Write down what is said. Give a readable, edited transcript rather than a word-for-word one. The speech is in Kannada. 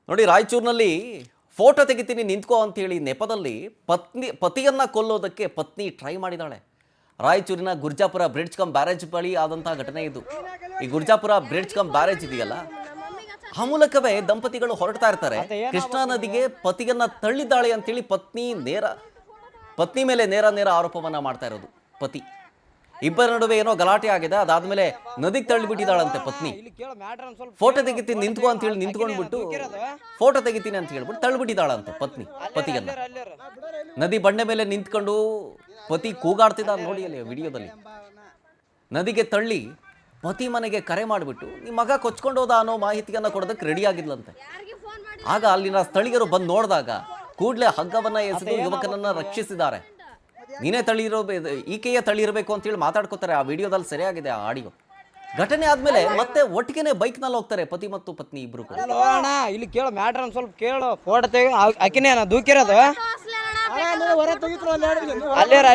ನೋಡಿ, ರಾಯಚೂರಿನಲ್ಲಿ ಫೋಟೋ ತೆಗಿತೀನಿ ನಿಂತ್ಕೋ ಅಂತೇಳಿ ನೆಪದಲ್ಲಿ ಪತಿಯನ್ನ ಕೊಲ್ಲೋದಕ್ಕೆ ಪತ್ನಿ ಟ್ರೈ ಮಾಡಿದಾಳೆ. ರಾಯಚೂರಿನ ಗುರ್ಜಾಪುರ ಬ್ರಿಡ್ಜ್ ಕಮ್ ಬ್ಯಾರೇಜ್ ಬಳಿ ಆದಂತಹ ಘಟನೆ ಇದು. ಈ ಗುರ್ಜಾಪುರ ಬ್ರಿಡ್ಜ್ ಕಮ್ ಬ್ಯಾರೇಜ್ ಇದೆಯಲ್ಲ, ಆ ಮೂಲಕವೇ ದಂಪತಿಗಳು ಹೊರಡ್ತಾ ಇರ್ತಾರೆ. ಕೃಷ್ಣಾ ನದಿಗೆ ಪತಿಯನ್ನ ತಳ್ಳಿದ್ದಾಳೆ ಅಂತೇಳಿ ಪತ್ನಿ ಮೇಲೆ ನೇರ ಆರೋಪವನ್ನ ಮಾಡ್ತಾ ಇರೋದು ಪತಿ. ಇಬ್ಬರ ನಡುವೆ ಏನೋ ಗಲಾಟೆ ಆಗಿದೆ. ಅದಾದ್ಮೇಲೆ ನದಿಗೆ ತಳ್ಳಿಬಿಟ್ಟಿದ್ದಾಳಂತೆ ಪತ್ನಿ. ಫೋಟೋ ತೆಗಿತೀನಿ ನಿಂತ್ಕೋ ಅಂತ ಹೇಳಿ ನಿಂತ್ಕೊಂಡ್ಬಿಟ್ಟು ಫೋಟೋ ತೆಗಿತೀನಿ ಅಂತ ಹೇಳ್ಬಿಟ್ಟು ತಳ್ಳಿಬಿಟ್ಟಿದ್ದಾಳಂತೆ ಪತಿಯನ್ನ. ನದಿ ಬಂಡೆ ಮೇಲೆ ನಿಂತ್ಕೊಂಡು ಪತಿ ಕೂಗಾಡ್ತಿದ್ದ ನೋಡಿ ಅಲ್ಲಿ ವಿಡಿಯೋದಲ್ಲಿ. ನದಿಗೆ ತಳ್ಳಿ ಪತಿ ಮನೆಗೆ ಕರೆ ಮಾಡಿಬಿಟ್ಟು ನಿಮ್ಮ ಮಗ ಕೊಚ್ಕೊಂಡು ಹೋದ ಅನ್ನೋ ಮಾಹಿತಿಯನ್ನ ಕೊಡೋದಕ್ಕೆ ರೆಡಿ ಆಗಿದ್ಲಂತೆ. ಆಗ ಅಲ್ಲಿನ ಸ್ಥಳೀಯರು ಬಂದು ನೋಡಿದಾಗ ಕೂಡಲೇ ಹಗ್ಗವನ್ನ ಎಸೆದು ಯುವಕನನ್ನ ರಕ್ಷಿಸಿದ್ದಾರೆ. ನೀನೇ ಈಕೆಯೇ ತಳ್ಳಿರಬೇಕು ಅಂತ ಹೇಳಿ ಮಾತಾಡ್ಕೋತಾರೆ. ಆ ವಿಡಿಯೋದಲ್ಲಿ ಸರಿಯಾಗಿದೆ ಆ ಆಡಿಯೋ. ಘಟನೆ ಆದ್ಮೇಲೆ ಮತ್ತೆ ಒಟ್ಟಿಗೆನೆ ಬೈಕ್ ನಲ್ಲಿ ಹೋಗ್ತಾರೆ ಪತಿ ಮತ್ತು ಪತ್ನಿ ಇಬ್ರು ಕೂಡ. ಇಲ್ಲಿ ಕೇಳು ಮ್ಯಾಟ್ರ್ ಒಂದ್ ಸ್ವಲ್ಪ ಕೇಳು. ಫೋಟೋ ತೆಗಿ ಆಕಿನೇ ದೂಕಿರೋದು ಅಲ್ಲೇರ